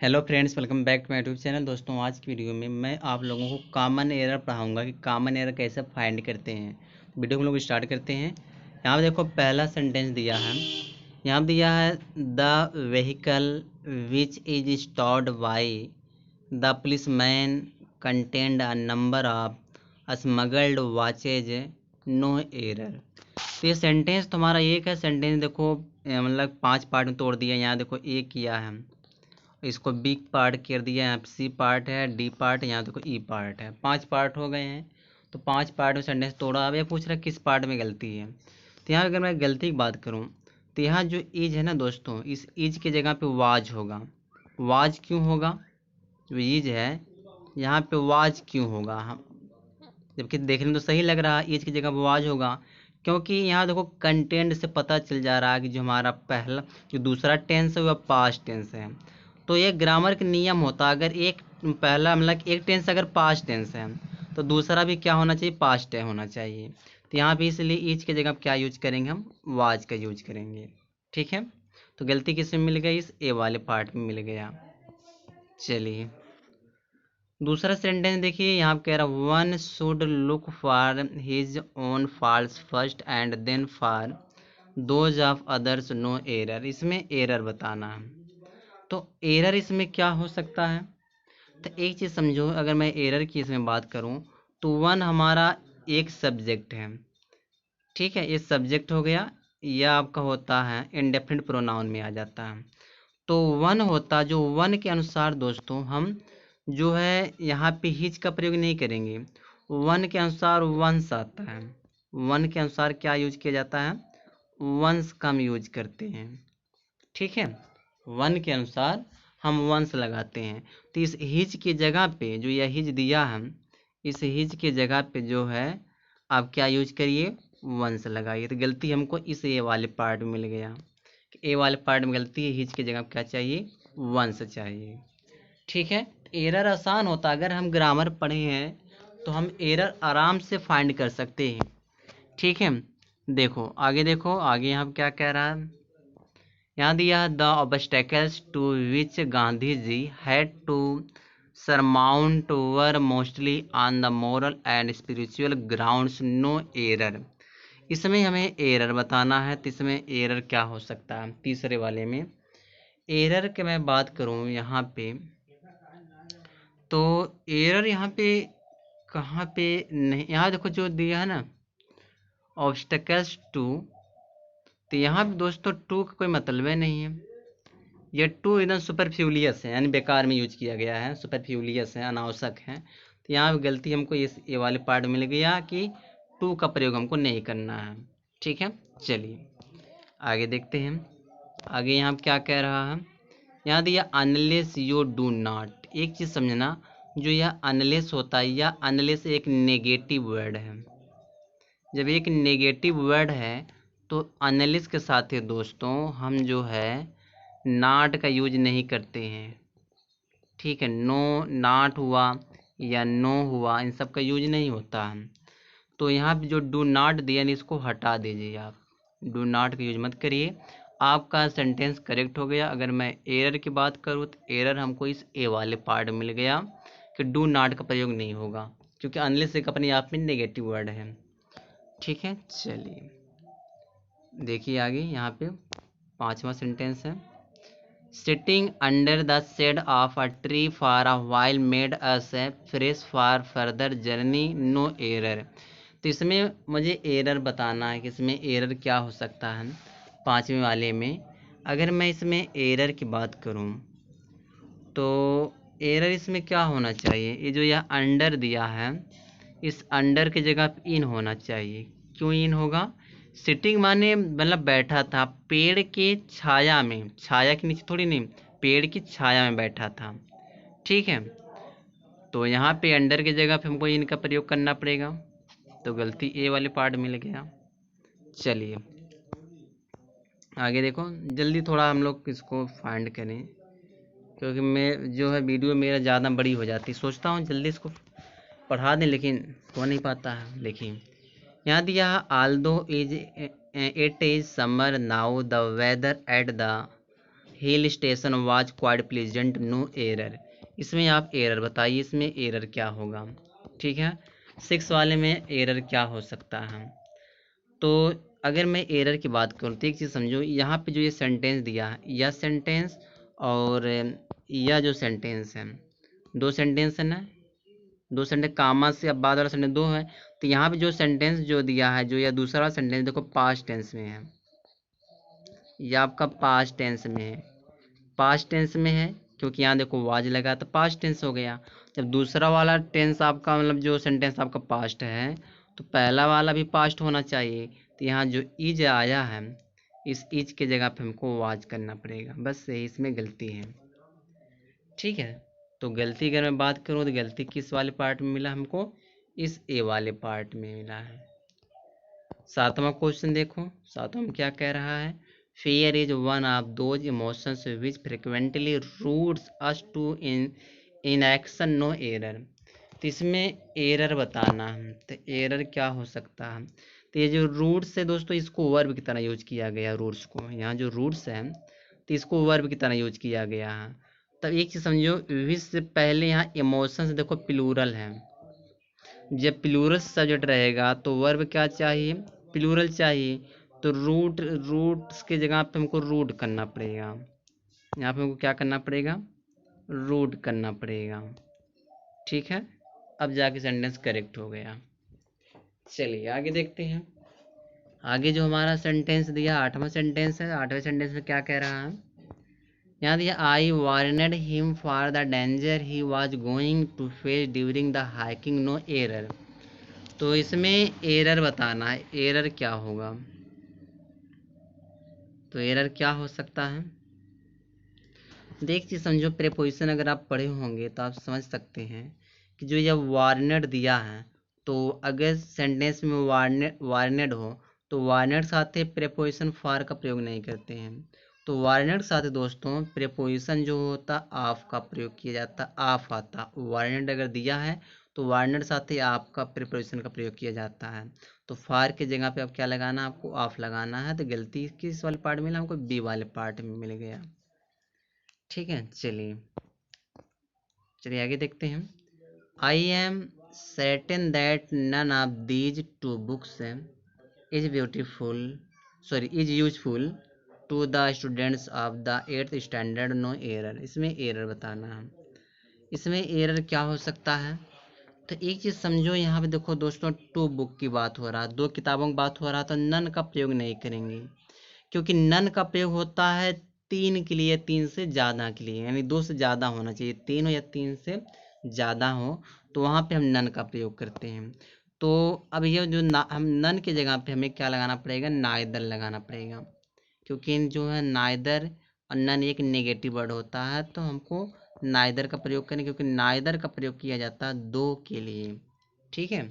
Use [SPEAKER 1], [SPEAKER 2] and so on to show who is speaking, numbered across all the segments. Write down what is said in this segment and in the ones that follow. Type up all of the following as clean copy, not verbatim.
[SPEAKER 1] Hello friends, welcome back to my YouTube channel. दोस्तों, आज की वीडियो में मैं आप लोगों को कॉमन एरर पढ़ाऊंगा कि कॉमन एरर कैसे फाइंड करते हैं। वीडियो को हम लोग स्टार्ट करते हैं। यहाँ पे देखो, पहला सेंटेंस दिया है। यहाँ पे दिया है the vehicle which is stored by the policeman contained a number of smuggled watches, no error. तो ये सेंटेंस तुम्हारा एक है। सेंटेंस देखो, मतलब 5 पार्ट में तोड़ दिया। यहाँ देखो ए किया है, इसको बी पार्ट कर दिया, यहाँ सी पार्ट है, डी पार्ट, यहाँ देखो ई पार्ट है। 5 पार्ट हो गए हैं। तो 5 पार्ट में सेंटेंस तोड़ा। अब ये पूछ रहा है किस पार्ट में गलती है। तो यहाँ अगर मैं गलती की बात करूँ तो यहाँ जो इज है ना दोस्तों, इस इज की जगह पे वाज होगा। वाज क्यों होगा? जो इज है यहाँ पे वाज क्यों होगा? हम जबकि देखने में तो सही लग रहा है इज की जगह पे वाज होगा, क्योंकि यहाँ देखो कंटेंट से पता चल जा रहा है कि जो हमारा पहला जो दूसरा टेंस है वह पास्ट टेंस है। तो ये ग्रामर का नियम होता है, अगर एक पहला मतलब एक टेंस अगर पास्ट टेंस है तो दूसरा भी क्या होना चाहिए? पास्ट टेंस होना चाहिए। तो यहाँ पे इसलिए इज की जगह क्या यूज करेंगे? हम वाज का यूज करेंगे। ठीक है, तो गलती किस में मिल गई? इस ए वाले पार्ट में मिल गया। चलिए दूसरा सेंटेंस देखिए, यहाँ पे कह रहा one should look for his own faults first and then for those of others, no error. इसमें एरर बताना है। तो एरर इसमें क्या हो सकता है? तो एक चीज़ समझो, अगर मैं एरर की इसमें बात करूं तो वन हमारा एक सब्जेक्ट है। ठीक है, ये सब्जेक्ट हो गया। यह आपका होता है इंडेफिनिट प्रोनाउन में आ जाता है। तो वन होता, जो वन के अनुसार दोस्तों हम जो है यहाँ पे हिज का प्रयोग नहीं करेंगे। वन के अनुसार वंस आता है। वन के अनुसार क्या यूज किया जाता है? वंस का हम यूज करते हैं। ठीक है, वन के अनुसार हम वंस लगाते हैं। तो इस हिज की जगह पे जो यह हिज दिया हम, इस हिज की जगह पे जो है आप क्या यूज करिए? वंस लगाइए। तो गलती हमको इस ए वाले पार्ट में मिल गया। ए वाले पार्ट में गलती है, हिज की जगह क्या चाहिए? वंस चाहिए। ठीक है, एरर आसान होता, अगर हम ग्रामर पढ़े हैं तो हम एरर आराम से फाइंड कर सकते हैं। ठीक है, देखो आगे, देखो आगे यहाँ क्या कह रहा है। यहाँ दिया the obstacles to which Gandhi ji had to surmount were mostly on the moral and spiritual grounds, no error. इसमें हमें एरर बताना है। तो इसमें एरर क्या हो सकता है? तीसरे वाले में एरर के मैं बात करूं यहाँ पे, तो एरर यहाँ पे कहाँ पे नहीं, यहाँ देखो जो दिया है ना ऑब्स्टेकल्स टू, तो यहाँ पे दोस्तों टू का कोई मतलब ही नहीं है। ये टू एकदम सुपरफ्यूलियस है, यानी बेकार में यूज किया गया है। सुपरफ्यूलियस है, अनावश्यक है। तो यहाँ पे गलती हमको इस ये वाले पार्ट में मिल गया कि टू का प्रयोग हमको नहीं करना है। ठीक है, चलिए आगे देखते हैं। आगे यहाँ क्या कह रहा है। यहाँ दिया अनलेस यू डू नॉट। एक चीज़ समझना, जो यह अनलेस होता है, यह अनलेस एक नेगेटिव वर्ड है। जब एक नेगेटिव वर्ड है तो अनलेस के साथ ही दोस्तों हम जो है नॉट का यूज नहीं करते हैं। ठीक है, नो नॉट हुआ या नो हुआ, इन सब का यूज नहीं होता है। तो यहाँ पे जो डू नॉट दिया नहीं, इसको हटा दीजिए। आप डू नॉट का यूज मत करिए। आपका सेंटेंस करेक्ट हो गया। अगर मैं एरर की बात करूँ तो एरर हमको इस ए वाले पार्ट में मिल गया कि डू नॉट का प्रयोग नहीं होगा, क्योंकि अनलेस एक अपने आप में नेगेटिव वर्ड है। ठीक है, चलिए देखिए आगे यहाँ पे 5वां सेंटेंस है sitting under the shade of a tree for a while made us fresh for further journey, no error. तो इसमें मुझे एरर बताना है कि इसमें एरर क्या हो सकता है। 5वें वाले में अगर मैं इसमें एरर की बात करूं तो एरर इसमें क्या होना चाहिए? ये जो यह अंडर दिया है, इस अंडर की जगह पे इन होना चाहिए। क्यों इन होगा? सिटिंग माने मतलब बैठा था पेड़ के छाया में, छाया के नीचे थोड़ी नहीं, पेड़ की छाया में बैठा था। ठीक है, तो यहाँ पे अंडर की जगह पे हमको इनका प्रयोग करना पड़ेगा। तो गलती ए वाले पार्ट मिल गया। चलिए आगे देखो, जल्दी थोड़ा हम लोग इसको फाइंड करें, क्योंकि मैं जो है वीडियो मेरा ज़्यादा बड़ी हो जाती, सोचता हूँ जल्दी इसको पढ़ा दें लेकिन हो नहीं पाता है। देखिए यहाँ दिया although is it is summer now the weather at the hill station was quite pleasant, no error. इसमें आप एरर बताइए, इसमें एरर क्या होगा। ठीक है, 6 वाले में एरर क्या हो सकता है। तो अगर मैं एरर की बात करूँ तो एक चीज़ समझो, यहाँ पे जो ये सेंटेंस दिया है, यह सेंटेंस और यह जो सेंटेंस है, दो सेंटेंस है ना, दो सेंटेंस कामा से अब बाद वाला सेंटेंस दो है। तो यहाँ पे जो सेंटेंस जो दिया है, जो यह दूसरा वाला सेंटेंस देखो पास्ट टेंस में है, यह आपका पास्ट टेंस में है, पास्ट टेंस में है क्योंकि यहाँ देखो वाज लगा तो पास्ट टेंस हो गया। जब दूसरा वाला टेंस आपका मतलब जो सेंटेंस आपका पास्ट है, तो पहला वाला भी पास्ट होना चाहिए। तो यहाँ जो इज आया है, इस इज के जगह पे हमको वाज करना पड़ेगा, बस यही इसमें गलती है। ठीक है, तो गलती अगर मैं बात करूँ तो गलती किस वाले पार्ट में मिला हमको, इस ए वाले पार्ट में मिला है। 7वां क्वेश्चन देखो, 7वां में क्या कह रहा है, fear is one of those emotions which frequently roots us to in action, no error। तो इसमें एरर बताना है, तो एरर क्या हो सकता है। तो ये जो रूट्स है दोस्तों, इसको वर्ब की तरह यूज किया गया, रूट्स को, यहाँ जो रूट्स है तो इसको वर्ब की तरह यूज किया गया है। तब एक चीज समझो, विश से पहले यहाँ इमोशंस देखो प्लूरल है, जब प्लूरल सब्जेक्ट रहेगा तो वर्ब क्या चाहिए, प्लूरल चाहिए। तो रूट्स के जगह पे हमको रूट करना पड़ेगा, यहाँ पे हमको क्या करना पड़ेगा, रूट करना पड़ेगा। ठीक है, अब जाके सेंटेंस करेक्ट हो गया। चलिए आगे देखते हैं। आगे जो हमारा सेंटेंस दिया 8वां सेंटेंस है, 8वें सेंटेंस में क्या कह रहा है, यहाँ दिया I warned him for the danger he was going to face during the hiking, no error. तो इसमें एरर बताना है, एरर क्या होगा। तो एरर क्या हो सकता है, देख चीज समझो, प्रेपोजिशन अगर आप पढ़े होंगे तो आप समझ सकते हैं कि जो यह वार्नेड दिया है, तो अगर सेंटेंस में वार्नेड हो तो वार्नेड साथ प्रेपोजिशन फॉर का प्रयोग नहीं करते हैं। तो वार्नेड साथ दोस्तों प्रेपोजिशन जो होता ऑफ का प्रयोग किया जाता, ऑफ आता। वार्नेड अगर दिया है तो वार्नेड साथ ही आपका प्रेपोजिशन का प्रयोग किया जाता है। तो फार के जगह पे अब क्या लगाना, आपको ऑफ लगाना है। तो गलती किस वाले पार्ट में मिला हमको, बी वाले पार्ट में मिल गया। ठीक है, चलिए चलिए आगे देखते हैं। I am certain that none of these two books is beautiful, sorry is useful to the students of the 8th standard, no error. इसमें एरर बताना है, इसमें एरर क्या हो सकता है। तो एक चीज़ समझो, यहाँ पे देखो दोस्तों, टू बुक की बात हो रहा है, दो किताबों की बात हो रहा है, तो नन का प्रयोग नहीं करेंगे, क्योंकि नन का प्रयोग होता है 3 के लिए, 3 से ज़्यादा के लिए, यानी 2 से ज़्यादा होना चाहिए, 3 हो या 3 से ज़्यादा हो, तो वहाँ पे हम नन का प्रयोग करते हैं। तो अब ये जो हम नन की जगह पे हमें क्या लगाना पड़ेगा, नाइदर लगाना पड़ेगा, क्योंकि जो है नाइदर और नन एक नेगेटिव वर्ड होता है, तो हमको नाइदर का प्रयोग करें, क्योंकि नाइदर का प्रयोग किया जाता है 2 के लिए। ठीक है,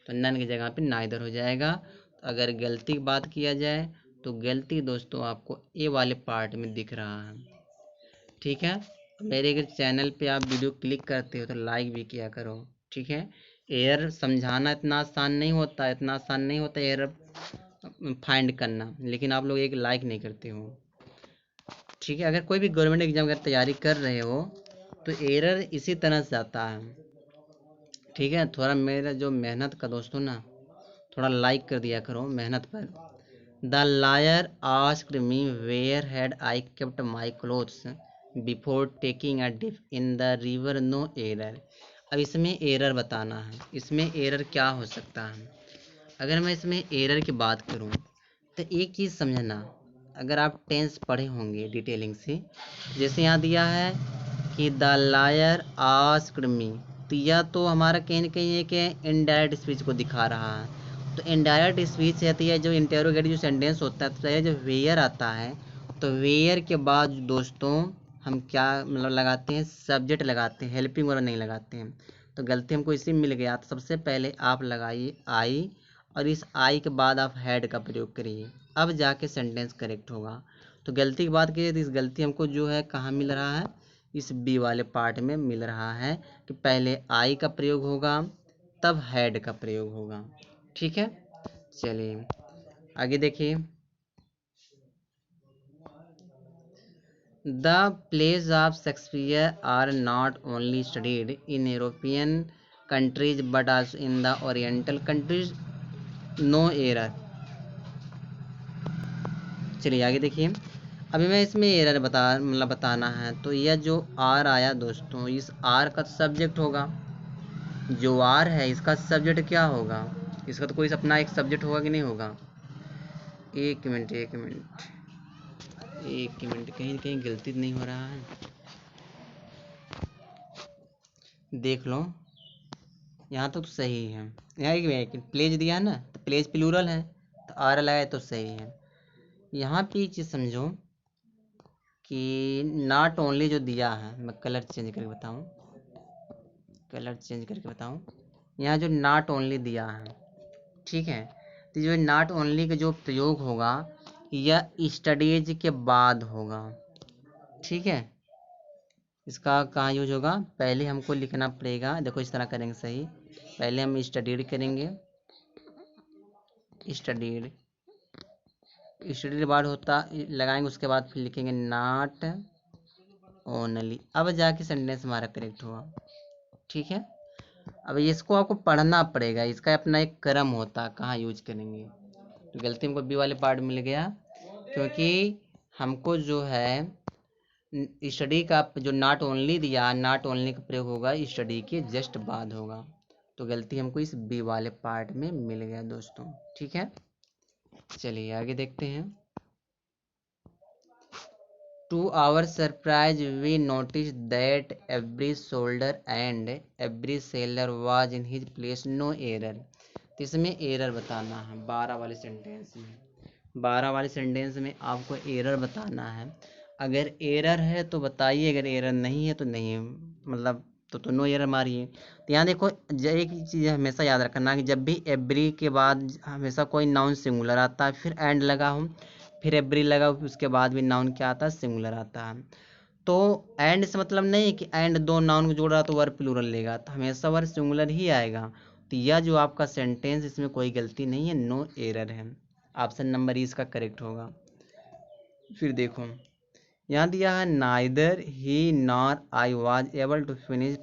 [SPEAKER 1] तो नन की जगह पे नाइदर हो जाएगा। तो अगर गलती की बात किया जाए तो गलती दोस्तों आपको ए वाले पार्ट में दिख रहा है। ठीक है, मेरे अगर चैनल पे आप वीडियो क्लिक करते हो तो लाइक भी किया करो। ठीक है, एरर समझाना इतना आसान नहीं होता, इतना आसान नहीं होता एरर फाइंड करना, लेकिन आप लोग एक लाइक नहीं करते हो। ठीक है, अगर कोई भी गवर्नमेंट एग्जाम अगर तैयारी कर रहे हो तो एरर इसी तरह से आता है। ठीक है, थोड़ा मेरा जो मेहनत का दोस्तों ना, थोड़ा लाइक कर दिया करो मेहनत पर। The lawyer asked me where had I kept my clothes before taking a dip in the river, no error. अब इसमें एरर बताना है, इसमें एरर क्या हो सकता है। अगर मैं इसमें एरर की बात करूं तो एक चीज़ समझना, अगर आप टेंस पढ़े होंगे डिटेलिंग से, जैसे यहाँ दिया है कि द लायर आस्क्ड मी, तो यह तो हमारा कहीं ना कहीं एक इनडायरेक्ट स्पीच को दिखा रहा है। तो इनडायरेक्ट स्पीच रहती है, जो इंटेरोगेटिव जो सेंटेंस होता है, तो पहले जो वेयर आता है, तो वेयर के बाद दोस्तों हम क्या मतलब लगाते हैं, सब्जेक्ट लगाते हैं, हेल्पिंग वर्ब नहीं लगाते हैं। तो गलती हमको इसी में मिल गया। तो सबसे पहले आप लगाइए आई, और इस आई के बाद आप हैड का प्रयोग करिए, अब जाके सेंटेंस करेक्ट होगा। तो गलती की बात करिए तो इस गलती हमको जो है कहाँ मिल रहा है, इस बी वाले पार्ट में मिल रहा है कि पहले आई का प्रयोग होगा तब हैड का प्रयोग होगा। ठीक है, चलिए आगे देखिए। The plays of Shakespeare are not only studied in European countries but also in the oriental countries, no error. चलिए आगे देखिए। अभी मैं इसमें एरर बताना है, तो यह जो आर आया दोस्तों, इस आर का सब्जेक्ट होगा। जो आर है इसका सब्जेक्ट क्या होगा? इसका तो कोई अपना एक सब्जेक्ट होगा कि नहीं होगा? एक मिनट एक मिनट एक मिनट, कहीं कहीं गलती नहीं हो रहा है, देख लो। यहाँ तो सही है। यहाँ एक प्लेज दिया है ना, तो प्लेज प्लूरल है, तो आर लगाए तो सही है। यहाँ पे एक चीज़ समझो कि नॉट ओनली जो दिया है, मैं कलर चेंज करके बताऊँ। यहाँ जो नॉट ओनली दिया है, ठीक है, तो जो नॉट ओनली का जो प्रयोग होगा यह स्टडीज के बाद होगा। ठीक है, इसका कहाँ यूज होगा? पहले हमको लिखना पड़ेगा, देखो इस तरह करेंगे सही। पहले हम स्टडीड करेंगे, स्टडीड बाद होता लगाएंगे, उसके बाद फिर लिखेंगे नॉट ओनली। अब जाके सेंटेंस हमारा करेक्ट हुआ। ठीक है, अब इसको आपको पढ़ना पड़ेगा, इसका अपना एक क्रम होता कहाँ यूज करेंगे। तो गलती हमको बी वाले पार्ट मिल गया, क्योंकि हमको जो है स्टडी का जो नॉट ओनली दिया, नॉट ओनली का प्रयोग होगा स्टडी के जस्ट बाद होगा। तो गलती हमको इस बी वाले पार्ट में मिल गया दोस्तों। ठीक है, चलिए आगे देखते हैं। To our surprise we notice that every shoulder and every sailor was in his place, no error. तो इसमें एरर बताना है 12 वाले सेंटेंस में। 12 वाले सेंटेंस में आपको एरर बताना है। अगर एरर है तो बताइए, अगर एरर नहीं है तो नहीं, मतलब तो नो एरर मारिए। तो यहाँ देखो, एक चीज़ हमेशा याद रखना कि जब भी एवरी के बाद हमेशा कोई नाउन सिंगुलर आता है, फिर एंड लगा हो, फिर एवरी लगा, उसके बाद भी नाउन क्या आता है? सिंगुलर आता है। तो एंड से मतलब नहीं कि एंड दो नाउन को जोड़ रहा तो वर्ब प्लूरल लेगा, तो हमेशा वर्ब सिंगुलर ही आएगा। तो यह जो आपका सेंटेंस, इसमें कोई गलती नहीं है, नो एरर है। ऑप्शन नंबर इसका करेक्ट होगा। फिर देखो यहाँ दिया है neither he nor I was able to finish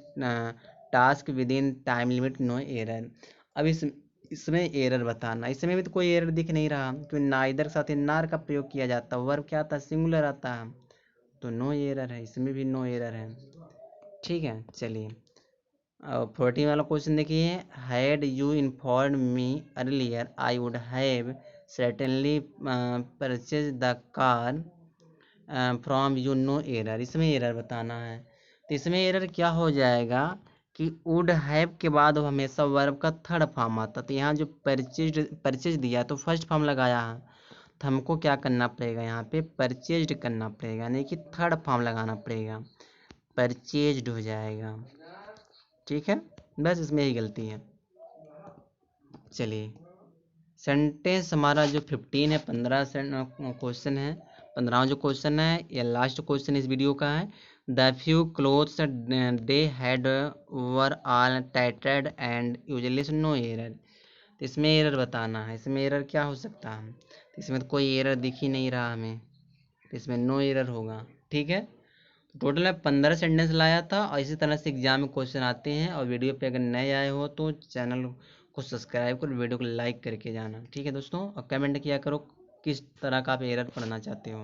[SPEAKER 1] task within time limit, no error. अब इसमें एरर बताना, इसमें भी तो कोई एरर दिख नहीं रहा, क्योंकि नाइदर के साथ नार का प्रयोग किया जाता है, वर्ब क्या आता है? सिंगुलर आता है, तो नो एरर है, इसमें भी नो एरर है। ठीक है, चलिए अब 14 वाला क्वेश्चन देखिए। Had you inform me earlier I would have certainly purchase the car from you, no error. इसमें एरर बताना है, तो इसमें एरर क्या हो जाएगा कि वुड हैव के बाद हमेशा वर्ब का थर्ड फॉर्म आता, तो यहाँ जो परचेज दिया तो फर्स्ट फॉर्म लगाया है, तो हमको क्या करना पड़ेगा? यहाँ पे परचेज्ड करना पड़ेगा, यानी कि थर्ड फॉर्म लगाना पड़ेगा, परचेज्ड हो जाएगा। ठीक है, बस इसमें ही गलती है। चलिए सेंटेंस हमारा जो 15 है, 15 क्वेश्चन है, 15वां जो क्वेश्चन है ये लास्ट क्वेश्चन इस वीडियो का है। The few clothes they had were all tighted and useless, no error. तो इसमें एरर बताना है, इसमें एरर क्या हो सकता है? तो इसमें तो कोई एरर दिख ही नहीं रहा हमें, तो इसमें नो एरर होगा। ठीक है, टोटल मैं 15 सेंटेंस लाया था, और इसी तरह से एग्जाम में क्वेश्चन आते हैं। और वीडियो पे अगर नए आए हो तो चैनल को सब्सक्राइब कर, वीडियो को लाइक करके जाना। ठीक है दोस्तों, और कमेंट किया करो किस तरह का आप एरर पढ़ना चाहते हो।